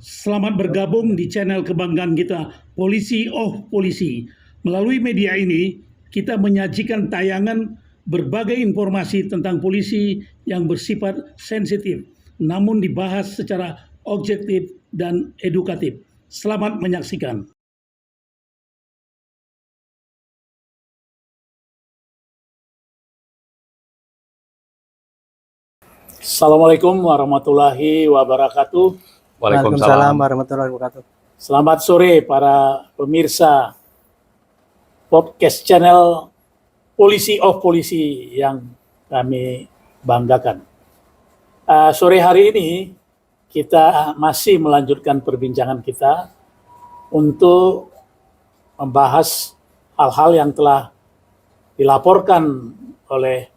Selamat bergabung di channel kebanggaan kita, Polisi of Polisi. Melalui media ini, kita menyajikan tayangan berbagai informasi tentang polisi yang bersifat sensitif, namun dibahas secara objektif dan edukatif. Selamat menyaksikan. Assalamualaikum warahmatullahi wabarakatuh. Waalaikumsalam warahmatullahi wabarakatuh. Selamat sore para pemirsa podcast channel Polisi of Polisi yang kami banggakan. Sore hari ini kita masih melanjutkan perbincangan kita untuk membahas hal-hal yang telah dilaporkan oleh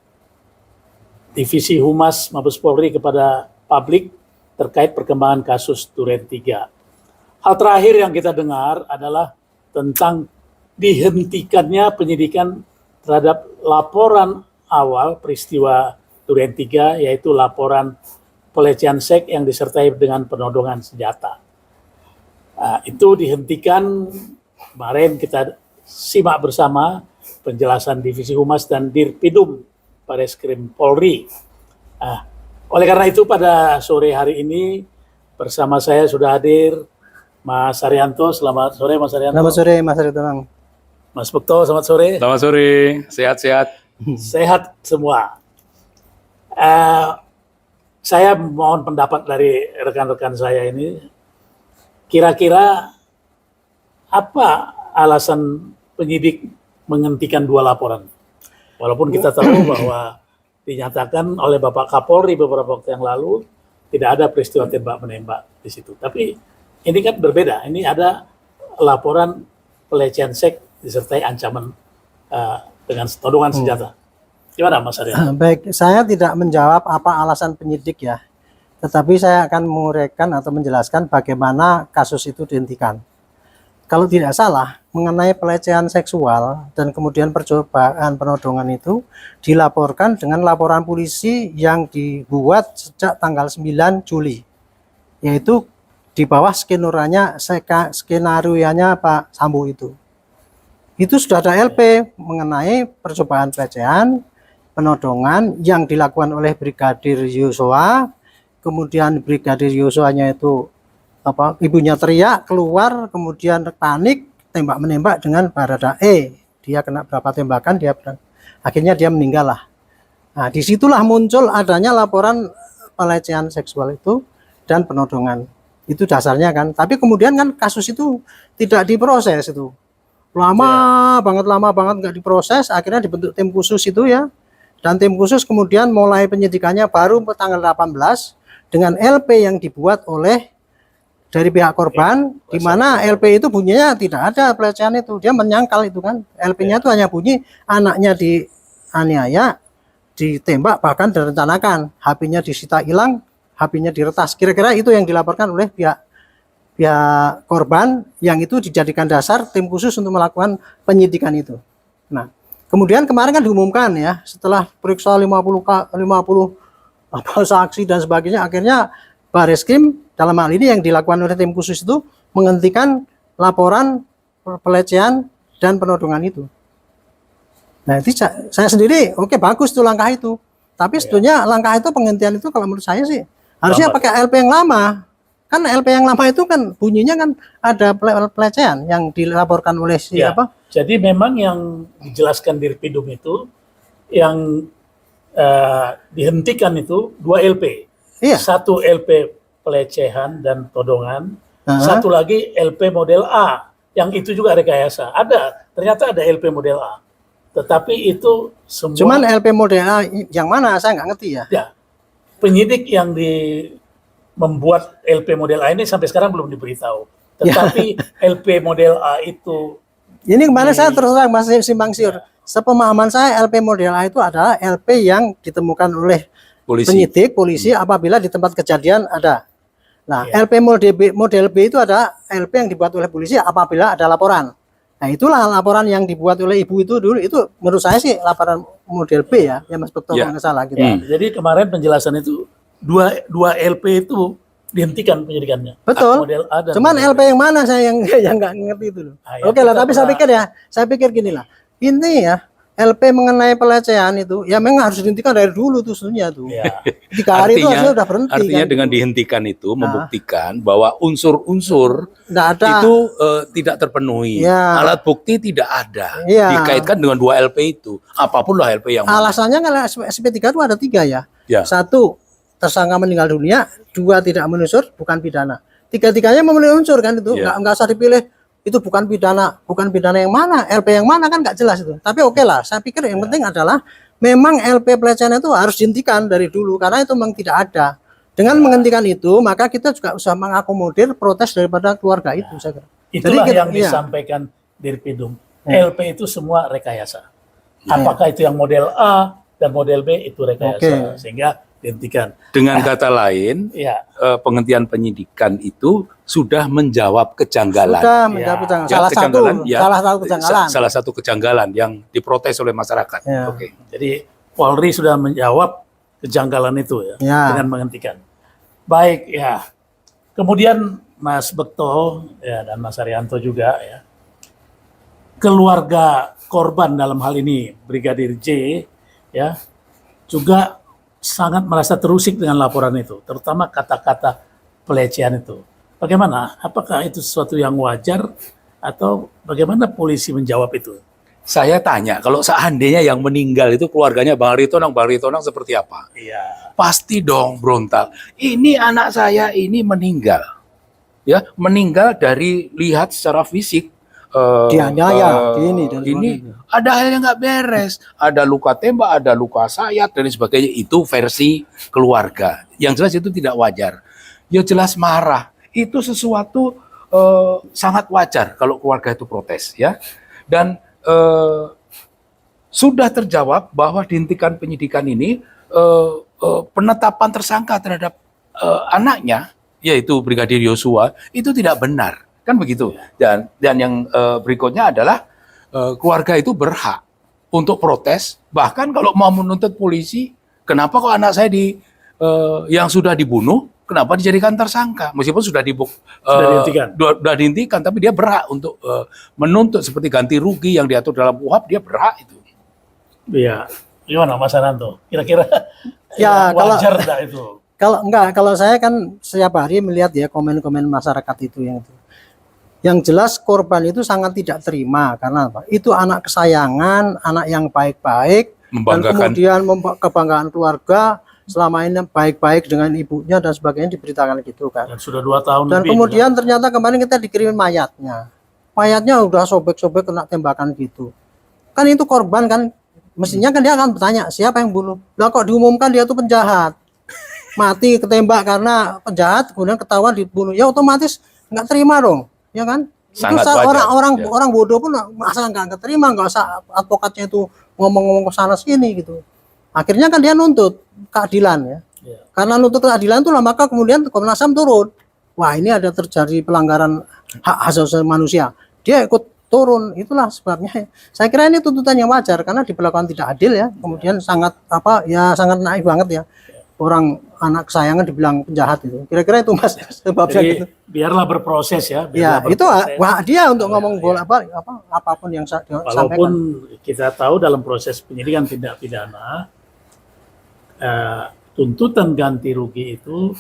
Divisi Humas Mabes Polri kepada publik terkait perkembangan kasus Duren 3. Hal terakhir yang kita dengar adalah tentang dihentikannya penyidikan terhadap laporan awal peristiwa Duren 3, yaitu laporan pelecehan seks yang disertai dengan penodongan senjata. Itu dihentikan. Kemarin kita simak bersama penjelasan Divisi Humas dan Dirpidum Bareskrim Polri. Oleh karena itu pada sore hari ini bersama saya sudah hadir Mas Haryanto. Selamat sore Mas Haryanto. Selamat sore Mas Haryanto. Mas Bekto, selamat sore. Selamat sore, sehat-sehat. Sehat semua. Saya mohon pendapat dari rekan-rekan saya ini. Kira-kira apa alasan penyidik menghentikan 2 laporan? Walaupun kita tahu bahwa dinyatakan oleh Bapak Kapolri beberapa waktu yang lalu tidak ada peristiwa tembak-menembak di situ. Tapi ini kan berbeda. Ini ada laporan pelecehan seks disertai ancaman dengan todongan senjata. Gimana Mas Arya? Baik, saya tidak menjawab apa alasan penyidik ya. Tetapi saya akan menguraikan atau menjelaskan bagaimana kasus itu dihentikan. Kalau tidak salah, mengenai pelecehan seksual dan kemudian percobaan penodongan itu dilaporkan dengan laporan polisi yang dibuat sejak tanggal 9 Juli. Yaitu di bawah skenario-nya Pak Sambo itu. Itu sudah ada LP mengenai percobaan pelecehan, penodongan yang dilakukan oleh Brigadir Yosua. Kemudian Brigadir Yosuanya itu ibunya teriak keluar, kemudian panik, tembak menembak dengan Baradae. Dia kena berapa tembakan, akhirnya dia meninggal lah. Nah, disitulah muncul adanya laporan pelecehan seksual itu dan penodongan. Itu dasarnya kan. Tapi kemudian kan kasus itu tidak diproses itu. Lama banget nggak diproses. Akhirnya dibentuk tim khusus itu ya. Dan tim khusus kemudian mulai penyidikannya baru tanggal 18 dengan LP yang dibuat oleh dari pihak korban, di mana LP itu bunyinya tidak ada pelecehan itu, dia menyangkal itu kan. LP-nya itu hanya bunyi anaknya dianiaya, ditembak, bahkan direncanakan, HP-nya disita hilang, HP-nya diretas. Kira-kira itu yang dilaporkan oleh pihak korban, yang itu dijadikan dasar tim khusus untuk melakukan penyidikan itu. Nah, kemudian kemarin kan diumumkan ya, setelah periksa 50 saksi dan sebagainya, akhirnya Bareskrim dalam hal ini yang dilakukan oleh tim khusus itu menghentikan laporan pelecehan dan penodongan itu. Nah, itu saya sendiri oke, bagus tuh langkah itu. Tapi sebetulnya langkah itu, penghentian itu kalau menurut saya sih harusnya pakai LP yang lama. Kan LP yang lama itu kan bunyinya kan ada pelecehan yang dilaporkan oleh siapa? Jadi memang yang dijelaskan di Dirpidum itu yang dihentikan itu 2 LP. Iya. 1 LP pelecehan dan todongan, 1 lagi LP model A, yang itu juga rekayasa. Ternyata ada LP model A. Tetapi itu semua. Cuman LP model A yang mana saya nggak ngerti ya. Ya, penyidik yang membuat LP model A ini sampai sekarang belum diberitahu. Tetapi LP model A itu. Ini kemarin saya terus terang masih simpang siur. Sepemahaman saya LP model A itu adalah LP yang ditemukan oleh penyidik polisi apabila di tempat kejadian ada. Nah, LP model B itu ada LP yang dibuat oleh polisi apabila ada laporan. Nah, itulah laporan yang dibuat oleh ibu itu dulu. Itu menurut saya sih laporan model B ya Mas Bekto, kalau nggak salah gitu. Jadi kemarin penjelasan itu dua LP itu dihentikan penyidikannya. Betul. Model A dan Cuman model B. LP yang mana saya yang yang nggak ngerti itu loh. Ah, ya, Oke lah, kita tapi saya pikir gini lah. Ini ya LP mengenai pelecehan itu ya memang harus dihentikan dari dulu tuh sebenarnya tuh. Ya. 3 hari itu harusnya udah berhenti. Artinya kan, dengan gitu. dihentikan itu membuktikan bahwa unsur-unsur Nggak ada. itu tidak terpenuhi. Ya. Alat bukti tidak ada. Iya. Dikaitkan dengan 2 LP itu. Apapun lah LP yang mana. Alasannya kalau SP3 itu ada 3 ya. Ya. 1, tersangka meninggal dunia. 2, tidak memenuhi unsur, bukan pidana. 3-tiganya memenuhi unsur kan itu. Ya. Nggak usah dipilih itu bukan pidana yang mana, LP yang mana kan nggak jelas itu. Tapi oke lah, saya pikir yang penting adalah memang LP pelecehan itu harus dihentikan dari dulu karena itu memang tidak ada. Dengan menghentikan itu, maka kita juga usah mengakomodir protes daripada keluarga itu, saya kira. Itulah Jadi yang iya. disampaikan Dirpidum. LP itu semua rekayasa. Apakah itu yang model A dan model B itu rekayasa, sehingga dihentikan. Dengan kata lain, Ya, penghentian penyidikan itu sudah menjawab kejanggalan. Sudah menjawab kejanggalan. Ya, Salah satu kejanggalan. Salah satu kejanggalan yang diprotes oleh masyarakat. Ya. Oke. jadi Polri sudah menjawab kejanggalan itu ya, Ya. dengan menghentikan. Baik ya. Kemudian Mas Bekto ya dan Mas Arianto juga ya. Keluarga korban dalam hal ini Brigadir J ya juga sangat merasa terusik dengan laporan itu, terutama kata-kata pelecehan itu. Bagaimana? Apakah itu sesuatu yang wajar atau bagaimana polisi menjawab itu? Saya tanya, kalau seandainya yang meninggal itu keluarganya Bang Ritonang seperti apa? Iya. Pasti dong berontak. Ini anak saya ini meninggal. Ya, meninggal dari lihat secara fisik. Dianiaya, ini dan ini sebagainya. ada hal yang nggak beres. Ada luka tembak, ada luka sayat dan sebagainya. Itu versi keluarga. Yang jelas itu tidak wajar. Ya jelas marah. Itu sesuatu sangat wajar kalau keluarga itu protes, ya. Dan sudah terjawab bahwa dihentikan penyidikan ini penetapan tersangka terhadap anaknya yaitu Brigadir Yosua itu tidak benar, kan begitu. Dan yang berikutnya adalah keluarga itu berhak untuk protes, bahkan kalau mau menuntut polisi, kenapa kok anak saya yang sudah dibunuh kenapa dijadikan tersangka meskipun sudah dihentikan, tapi dia berhak untuk menuntut seperti ganti rugi yang diatur dalam KUHP, dia berhak itu. Iya. Gimana Mas Ananto? Kira-kira Ya, wajar enggak itu? Kalau saya kan setiap hari melihat ya komen-komen masyarakat itu yang itu. Yang jelas korban itu sangat tidak terima karena apa? Itu anak kesayangan, anak yang baik-baik, dan kemudian kebanggaan keluarga selama ini baik-baik dengan ibunya dan sebagainya diberitakan gitu kan. Dan sudah 2 tahun Dan lebih kemudian ternyata kemarin kita dikirimin mayatnya. Mayatnya udah sobek-sobek kena tembakan gitu. Kan itu korban kan, mestinya kan dia akan bertanya siapa yang bunuh. Lah kok diumumkan dia tuh penjahat. Mati ketembak karena penjahat, kemudian ketahuan dibunuh. Ya otomatis nggak terima dong, ya kan? Sangat itu wajar, orang bodoh pun masa nggak terima, nggak usah advokatnya itu ngomong-ngomong ke sana sini gitu. Akhirnya kan dia nuntut keadilan ya. Ya. Karena nuntut keadilan itulah maka kemudian Komnas HAM turun. Wah ini ada terjadi pelanggaran hak asasi manusia. Dia ikut turun, itulah sebabnya. Saya kira ini tuntutan yang wajar karena diperlakukan tidak adil ya. Kemudian sangat sangat naif banget ya. Orang anak kesayangan dibilang penjahat itu. Kira-kira itu Mas sebabnya Jadi gitu. biarlah berproses ya. Ya, biarlah itu berproses. wah dia untuk ngomong apapun yang Walaupun sampaikan. kita tahu dalam proses penyidikan tindak pidana tuntutan ganti rugi itu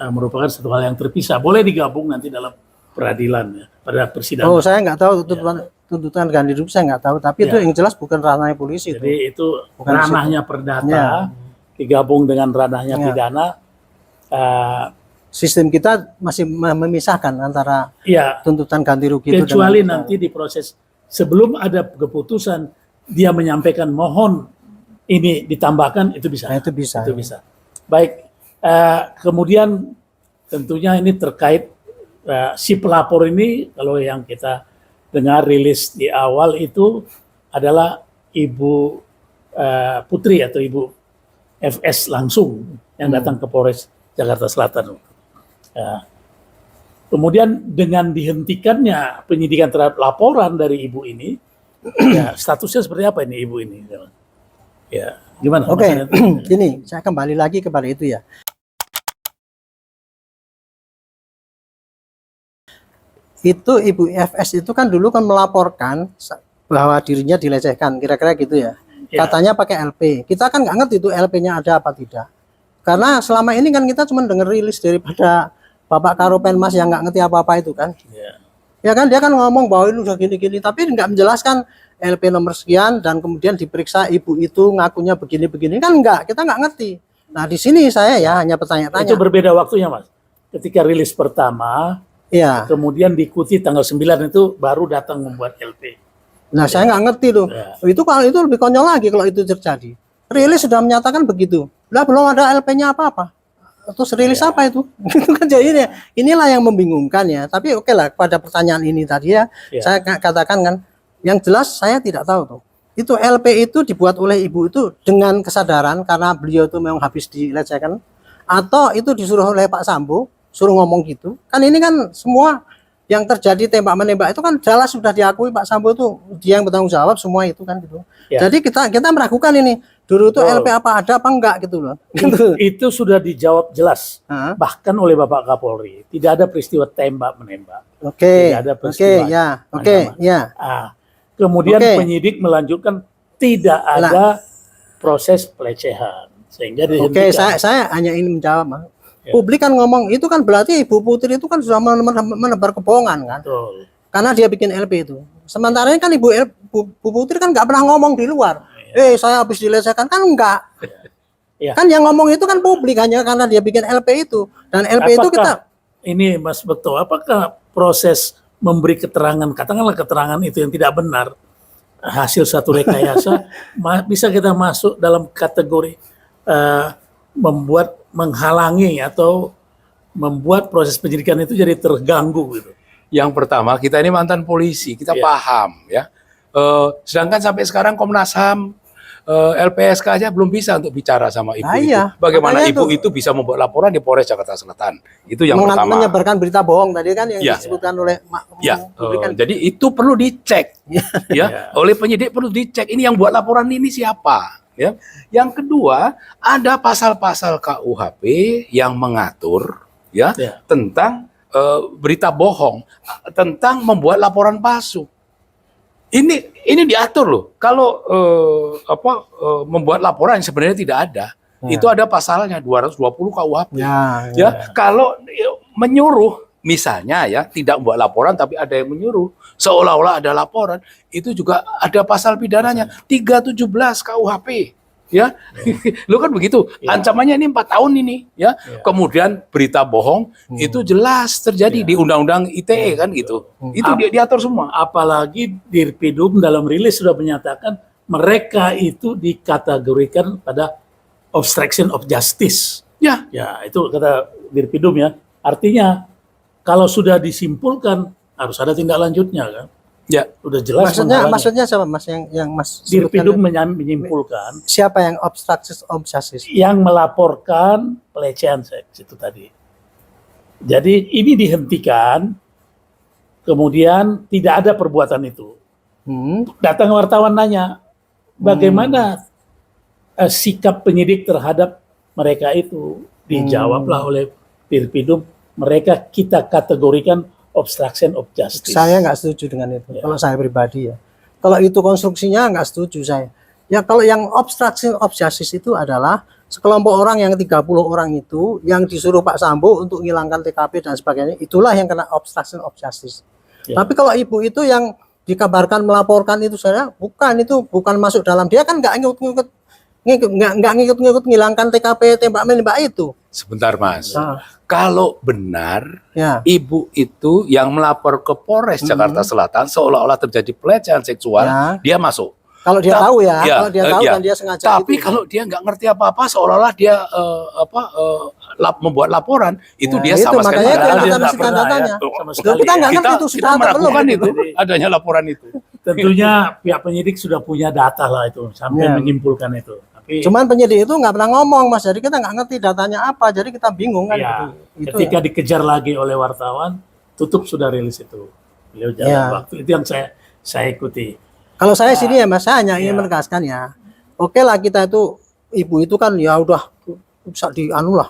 merupakan satu hal yang terpisah. Boleh digabung nanti dalam peradilan ya, pada persidangan. Oh, saya nggak tahu tuntutan ganti rugi saya nggak tahu, tapi itu Ya. yang jelas bukan ranahnya polisi itu. Jadi itu Bukan ranahnya perdata Ya. digabung dengan ranahnya Ya. pidana. Sistem kita masih memisahkan antara Ya, tuntutan ganti rugi itu kecuali dengan nanti di proses sebelum ada keputusan dia menyampaikan mohon ini ditambahkan, itu bisa. Nah, itu bisa. Itu bisa. Baik. Kemudian tentunya ini terkait si pelapor ini, kalau yang kita dengar rilis di awal itu adalah Ibu Putri atau Ibu FS langsung yang datang ke Polres Jakarta Selatan. Kemudian dengan dihentikannya penyidikan terhadap laporan dari ibu ini, ya statusnya seperti apa ini ibu ini? Ya, gimana? Oke, Mas Ananto? gini, saya kembali lagi kepada itu ya. Itu Ibu FS itu kan dulu kan melaporkan bahwa dirinya dilecehkan, kira-kira gitu ya. Ya. Katanya pakai LP. Kita kan nggak ngerti itu LP-nya ada apa tidak. Karena selama ini kan kita cuma dengar rilis daripada Bapak Karopenmas yang nggak ngerti apa-apa itu kan. Ya. Ya kan dia kan ngomong bahwa ini udah gini-gini, tapi nggak menjelaskan LP nomor sekian dan kemudian diperiksa ibu itu ngakunya begini-begini kan enggak, kita nggak ngerti. Nah di sini saya ya hanya Itu bertanya-tanya. berbeda waktunya, Mas. Ketika rilis pertama, Ya, kemudian diikuti tanggal 9 itu baru datang membuat LP. nah saya nggak ngerti tuh. Ya. Itu kalau itu lebih konyol lagi kalau itu terjadi. Rilis sudah menyatakan begitu. Lah belum ada LP-nya apa-apa. Terus rilis apa itu? Itu kan jadi inilah yang membingungkan ya. Tapi oke lah pada pertanyaan ini tadi ya, Ya. saya katakan kan, yang jelas saya tidak tahu tuh. Itu LP itu dibuat oleh ibu itu dengan kesadaran karena beliau itu memang habis dilecehkan, atau itu disuruh oleh Pak Sambo, suruh ngomong gitu. Kan ini kan semua yang terjadi tembak menembak itu kan jelas sudah diakui Pak Sambo itu dia yang bertanggung jawab semua itu kan gitu. Ya. Jadi kita meragukan ini dulu itu Betul. LP apa ada apa enggak gitu loh. Gitu. Itu sudah dijawab jelas, Hah? bahkan oleh Bapak Kapolri. Tidak ada peristiwa tembak menembak. Oke, Tidak ada oke, peristiwa ya, oke, ancaman. ya, Kemudian Oke. penyidik melanjutkan tidak ada proses pelecehan sehingga oke. dihentikan. Saya hanya ingin menjawab, Mas. Ya. Publik kan ngomong itu kan berarti Ibu Putri itu kan sudah menebar kebohongan kan, Betul. karena dia bikin LP itu. Sementara ini kan Bu Putri kan nggak pernah ngomong di luar. Saya habis dilecehkan kan enggak. Ya. Kan yang ngomong itu kan publik hanya karena dia bikin LP itu dan LP itu kita Ini Mas Bekto, apakah proses memberi keterangan, katakanlah keterangan itu yang tidak benar, hasil satu rekayasa, bisa kita masuk dalam kategori menghalangi atau membuat proses penyidikan itu jadi terganggu gitu. Yang pertama, kita ini mantan polisi, kita Iya. paham ya. Sedangkan sampai sekarang Komnas HAM, LPSK aja belum bisa untuk bicara sama ibu Nah, itu. iya. Bagaimana Makanya ibu itu bisa membuat laporan di Polres Jakarta Selatan? Itu yang pertama. menyebarkan berita bohong tadi kan yang Ya. disebutkan oleh Ya, publik kan. jadi itu perlu dicek, Ya. ya, oleh penyidik perlu dicek. Ini yang buat laporan ini siapa? Ya. Yang kedua, ada pasal-pasal KUHP yang mengatur, ya, Ya. tentang berita bohong, tentang membuat laporan palsu. Ini diatur loh. Kalau membuat laporan yang sebenarnya tidak ada, Ya. itu ada pasalnya 220 KUHP. Ya, Ya, kalau menyuruh misalnya ya tidak membuat laporan tapi ada yang menyuruh seolah-olah ada laporan, itu juga ada pasal pidananya 317 KUHP. Ya, lu kan begitu. Ya. Ancamannya ini 4 tahun ini, ya. Ya. Kemudian berita bohong itu jelas terjadi di Undang-Undang ITE kan gitu. Itu diatur semua. Apalagi Dirpidum dalam rilis sudah menyatakan mereka itu dikategorikan pada obstruction of justice. Ya, Ya, itu kata Dirpidum ya. Artinya kalau sudah disimpulkan harus ada tindak lanjutnya kan. ya. Sudah jelas menghalangi. maksudnya siapa Mas yang Mas Dirpidum sebutkan? menyimpulkan Siapa yang obstruction of justice? yang melaporkan pelecehan seks itu tadi. Jadi ini dihentikan, kemudian tidak ada perbuatan itu. Datang wartawan nanya, bagaimana sikap penyidik terhadap mereka itu? Dijawablah oleh Dirpidum, mereka kita kategorikan obstruction of justice. Saya nggak setuju dengan itu. Ya. Kalau saya pribadi ya. Kalau itu konstruksinya nggak setuju saya. Ya kalau yang obstruction of justice itu adalah sekelompok orang yang 30 orang itu yang disuruh Pak Sambo untuk menghilangkan TKP dan sebagainya, itulah yang kena obstruction of justice. Ya. Tapi kalau ibu itu yang dikabarkan melaporkan itu saya bukan masuk dalam, dia kan nggak ngikut menghilangkan TKP tembak menembak itu. Sebentar, Mas. Nah, Kalau benar ya. ibu itu yang melapor ke Polres Jakarta Selatan seolah-olah terjadi pelecehan seksual, Ya. dia masuk. Kalau dia tahu ya, Ya, kalau dia tahu ya. dan dia sengaja Tapi gitu. kalau dia nggak ngerti apa-apa, seolah-olah dia membuat laporan, itu Nah, dia itu sama sekali makanya nggak itu ada. kita nggak mesti pernah tanya. ya, sama Loh, sekali kita nggak ya. ngerti itu kita sudah atau belum meragukan gitu. itu adanya laporan itu. Tentunya pihak penyidik sudah punya data lah itu sampai Ya. menyimpulkan itu. Tapi Cuman penyidik itu nggak pernah ngomong Mas, jadi kita nggak ngerti datanya apa, jadi kita bingung kan. ya, Itu ketika ya. dikejar lagi oleh wartawan, tutup sudah rilis itu. Beliau jalan Ya. waktu itu yang saya ikuti. Kalau saya sini ya Mas, saya hanya ingin Ya. menegaskan ya. Oke lah kita itu ibu itu kan ya udah bisa lah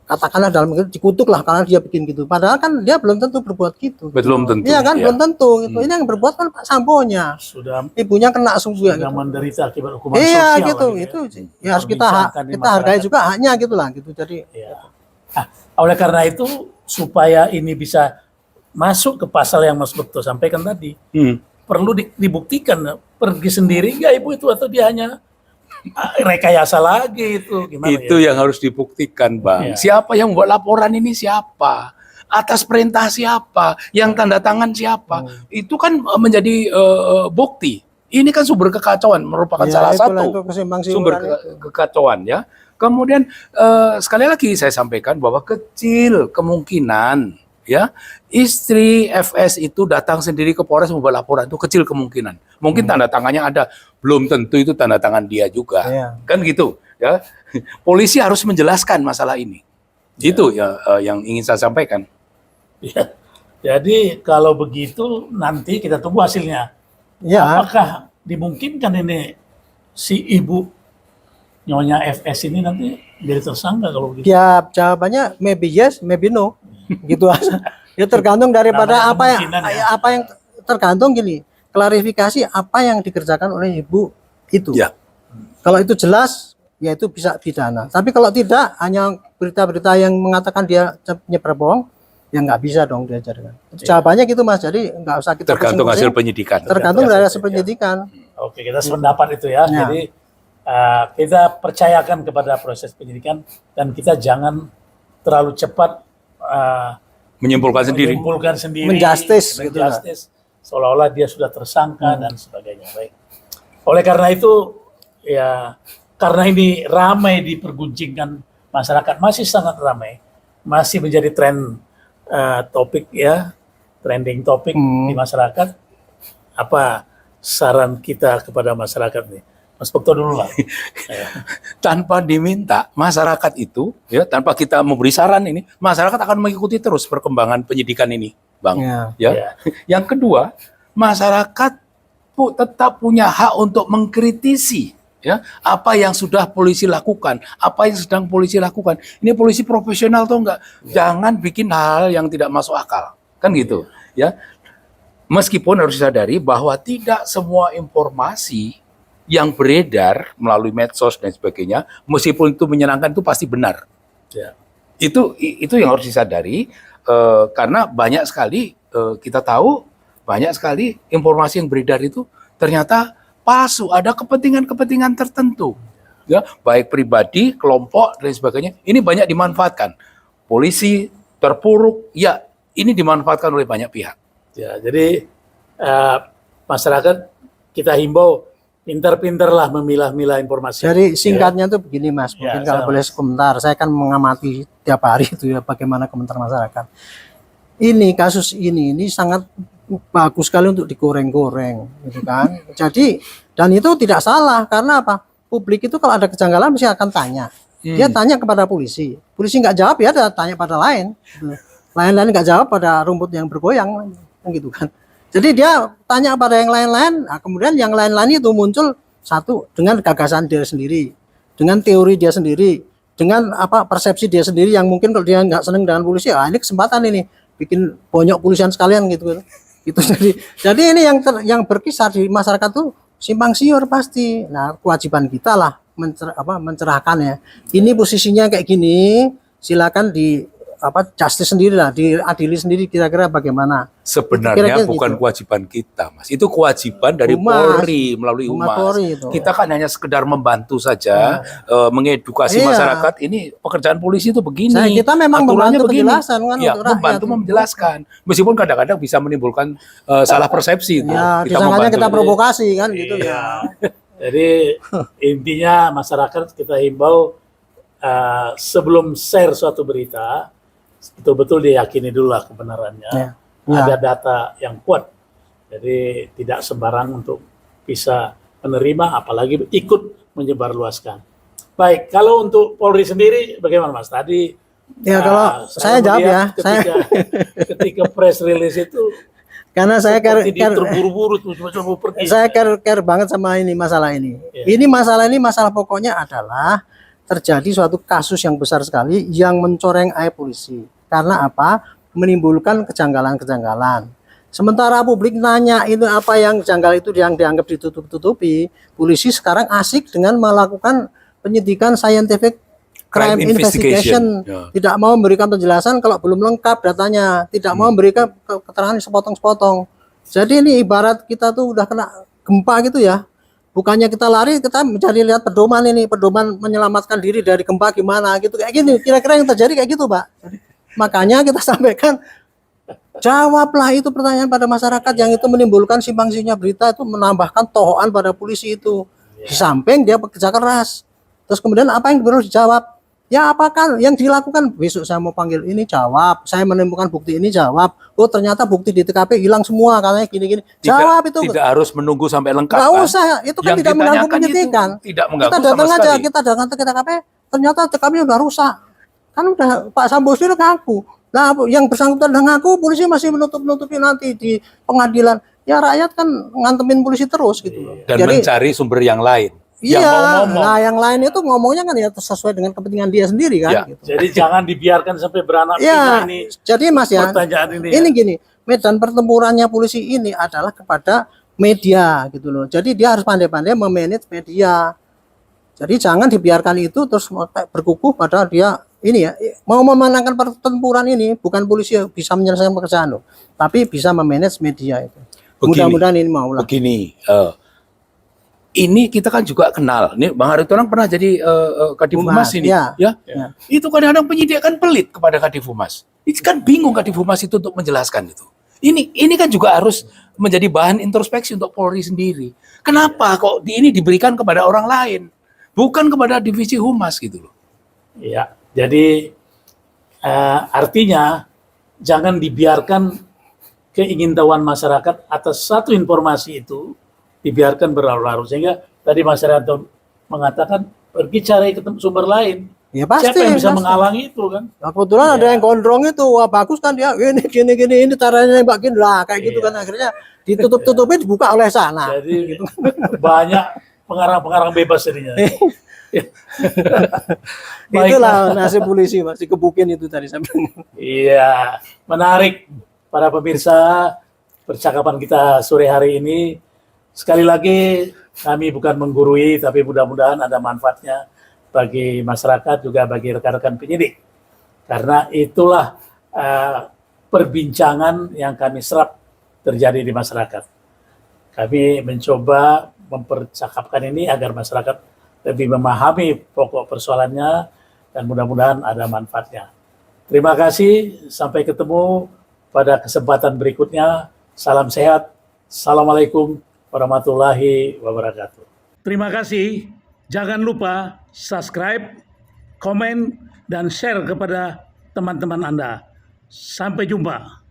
katakanlah dalam dikutuk lah karena dia bikin gitu. Padahal kan dia belum tentu berbuat gitu. Belum tentu. Iya kan, ya. belum tentu gitu. Ini yang berbuat kan Pak Sambonya. Sudah Ibunya kena juga sudah gitu. menderita akibat hukuman Iya sosial gitu, lah itu ya. ya harus kita Diperbincangkan di kita hargai masyarakat. juga haknya gitu lah gitu. Jadi Ya. Nah, oleh karena itu supaya ini bisa masuk ke pasal yang Mas Bekto sampaikan tadi, perlu dibuktikan pergi sendiri nggak ibu itu atau dia hanya rekayasa lagi itu gimana Itu ya? yang harus dibuktikan, Bang. Iya. Siapa yang buat laporan ini siapa? Atas perintah siapa? Yang tanda tangan siapa? Itu kan menjadi bukti. Ini kan sumber kekacauan, merupakan ya, salah itulah, satu itu kesimpang sumber siuran itu. kekacauan ya. Kemudian sekali lagi saya sampaikan bahwa kecil kemungkinan ya istri FS itu datang sendiri ke Polres membuat laporan, itu kecil kemungkinan. Mungkin tanda tangannya ada, belum tentu itu tanda tangan dia juga. Iya. Kan gitu ya. Polisi harus menjelaskan masalah ini. Itu ya yang ingin saya sampaikan. Ya. Jadi kalau begitu nanti kita tunggu hasilnya. Ya, Apakah dimungkinkan ini si ibu Nyonya FS ini nanti jadi tersangka kalau begitu? ya jawabannya maybe yes, maybe no. Gitu aja. Ya tergantung daripada Namanya apa yang kemungkinan ya. apa yang tergantung gini. Klarifikasi apa yang dikerjakan oleh ibu itu. Ya. Kalau itu jelas, ya itu bisa pidana. Tapi kalau tidak, hanya berita-berita yang mengatakan dia nyebar bohong, ya nggak bisa dong diajarkan. Jawabannya gitu Mas. Jadi nggak usah kita Tergantung hasil pusing-pusing. penyidikan. Tergantung dari hasil penyidikan. Oke, kita sependapat itu ya. Ya. Jadi kita percayakan kepada proses penyidikan dan kita jangan terlalu cepat Menyimpulkan sendiri. menyimpulkan sendiri, Menjustice, gitu lah. menjustice, seolah-olah dia sudah tersangka dan sebagainya. Baik. Oleh karena itu, ya karena ini ramai diperguncingkan masyarakat, masih sangat ramai, masih menjadi tren topik ya, trending topik di masyarakat. Apa saran kita kepada masyarakat nih? Mas Bekto dulu lah. Tanpa diminta masyarakat itu ya tanpa kita memberi saran ini masyarakat akan mengikuti terus perkembangan penyidikan ini, Bang. Ya. Ya. Ya. Yang kedua, masyarakat tetap punya hak untuk mengkritisi ya apa yang sudah polisi lakukan, apa yang sedang polisi lakukan. Ini polisi profesional atau enggak? Jangan bikin hal yang tidak masuk akal. Kan gitu, ya. Meskipun harus disadari bahwa tidak semua informasi yang beredar melalui medsos dan sebagainya, meskipun itu menyenangkan itu pasti benar. Ya. Itu yang harus disadari karena banyak sekali kita tahu banyak sekali informasi yang beredar itu ternyata palsu, ada kepentingan-kepentingan tertentu. Ya, baik pribadi, kelompok dan sebagainya. Ini banyak dimanfaatkan. Polisi terpuruk, ya ini dimanfaatkan oleh banyak pihak. Ya, jadi masyarakat kita himbau pintar-pintarlah memilah-milah informasi. Jadi singkatnya tuh begini Mas, Ya, mungkin kalau sama, boleh Mas. komentar, saya kan mengamati tiap hari itu ya bagaimana komentar masyarakat. Ini kasus ini sangat bagus sekali untuk digoreng-goreng, gitu kan. Jadi dan itu tidak salah karena apa? Publik itu kalau ada kejanggalan mesti akan tanya. Dia tanya kepada polisi, polisi nggak jawab ya ada tanya pada lain. Gitu. Lain-lain nggak jawab pada rumput yang bergoyang, kan gitu kan. Jadi dia tanya pada yang lain-lain, nah kemudian yang lain-lain itu muncul satu dengan gagasan dia sendiri, dengan teori dia sendiri, dengan apa persepsi dia sendiri yang mungkin kalau dia nggak seneng dengan polisi, ah ini kesempatan ini bikin bonyok polisian sekalian gitu. Gitu jadi ini yang berkisar di masyarakat tuh simpang siur pasti. Nah kewajiban kita lah mencerahkan ya. Ini posisinya kayak gini, silakan di justice sendiri lah, diadili sendiri kira-kira bagaimana. Sebenarnya Kira-kira bukan gitu. kewajiban kita, Mas. Itu kewajiban dari Humas. Polri melalui Humas Humas. Polri itu. Kita kan hanya sekedar membantu saja, mengedukasi Iya. masyarakat. Ini pekerjaan polisi itu begini. Kita memang aturannya membantu begini. penjelasan kan Ya, untuk rakyat. membantu menjelaskan. Meskipun kadang-kadang bisa menimbulkan salah persepsi itu. Ya, Kita disangkanya membantu. kita provokasi kan gitu Iya. ya. Jadi intinya masyarakat kita himbau sebelum share suatu berita betul-betul diyakini dulu lah kebenarannya. Ya. Ya. Ada data yang kuat. Jadi tidak sembarang untuk bisa menerima apalagi ikut menyebarluaskan. Baik, kalau untuk Polri sendiri bagaimana Mas? Tadi Ya kalau saya jawab ya, ketika press release itu karena saya seperti terburu-buru tuh cuma mau pergi. saya care banget sama ini masalah ini. Ya. Ini masalah pokoknya adalah terjadi suatu kasus yang besar sekali yang mencoreng aib polisi. Karena apa? Menimbulkan kejanggalan-kejanggalan. Sementara publik nanya itu apa yang janggal itu yang dianggap ditutup-tutupi, polisi sekarang asik dengan melakukan penyidikan scientific crime investigation. Ya. Tidak mau memberikan penjelasan kalau belum lengkap datanya, tidak mau memberikan keterangan sepotong-sepotong. Jadi ini ibarat kita tuh udah kena gempa gitu ya. Bukannya kita lari, kita mencari lihat pedoman ini, pedoman menyelamatkan diri dari gempa gimana gitu. Kayak gini, kira-kira yang terjadi kayak gitu, Pak. Makanya kita sampaikan, jawablah itu pertanyaan pada masyarakat yang itu menimbulkan simpang siurnya berita, itu menambahkan tohoan pada polisi itu. Di samping dia bekerja keras. Terus kemudian apa yang perlu dijawab? Ya apakah yang dilakukan? Besok saya mau panggil ini, jawab. Saya menemukan bukti ini, jawab. Oh ternyata bukti di TKP hilang semua, katanya gini-gini. Jawab itu. Tidak harus menunggu sampai lengkap. Nggak usah, itu kan Yang tidak mengganggu ditanyakan penyidikan. itu tidak mengganggu Kita datang sama aja, sekali. kita datang ke TKP, ternyata TKP udah rusak. Kan udah Pak Sambo sendiri ngaku. Nah, yang bersangkutan udah ngaku, polisi masih menutup-nutupi nanti di pengadilan. Ya rakyat kan ngantemin polisi terus gitu loh. Dan Jadi mencari sumber yang lain. Yang iya, mau ngomong. nah yang lain itu ngomongnya kan ya sesuai dengan kepentingan dia sendiri kan. Ya. Gitu. Jadi jangan dibiarkan sampai beranak Ya, pinak ini jadi Mas ya, pertanyaan ini. ini gini, medan pertempurannya polisi ini adalah kepada media gitu loh. Jadi dia harus pandai-pandai memanage media. Jadi jangan dibiarkan itu terus berkukuh pada dia ini ya, mau memenangkan pertempuran ini bukan polisi yang bisa menyelesaikan pekerjaan loh, tapi bisa memanage media itu. Begini. Mudah-mudahan ini mau lah. Begini, ini kita kan juga kenal. Ini Bang Aritonang pernah jadi Kadif Humas ini, ya. ya. Ya. Itu kadang-kadang penyidik kan pelit kepada Kadif Humas. Itu kan bingung Kadif Humas itu untuk menjelaskan itu. Ini kan juga harus menjadi bahan introspeksi untuk Polri sendiri. Kenapa kok ini diberikan kepada orang lain, bukan kepada divisi Humas gitu loh? Ya, jadi artinya jangan dibiarkan keingintahuan masyarakat atas satu informasi itu dibiarkan berlarut-larut, sehingga tadi masyarakat mengatakan pergi cari ketemu sumber lain. Ya pasti. Siapa yang bisa pasti. menghalangi itu kan? Nah, kebetulan ada yang gondrong itu, wah bagus kan dia, ini gini ini caranya nembak gini lah kayak gitu kan, akhirnya ditutup-tutupin dibuka oleh sana. Jadi banyak pengarang-pengarang bebas jadinya. Itulah nasib polisi Mas, dikebukin itu tadi sampai. Iya, menarik para pemirsa percakapan kita sore hari ini. Sekali lagi kami bukan menggurui, tapi mudah-mudahan ada manfaatnya bagi masyarakat juga bagi rekan-rekan penyidik. Karena itulah perbincangan yang kami serap terjadi di masyarakat. Kami mencoba mempercakapkan ini agar masyarakat lebih memahami pokok persoalannya dan mudah-mudahan ada manfaatnya. Terima kasih, sampai ketemu pada kesempatan berikutnya. Salam sehat. Assalamualaikum warahmatullahi wabarakatuh. Terima kasih. Jangan lupa subscribe, komen, dan share kepada teman-teman Anda. Sampai jumpa.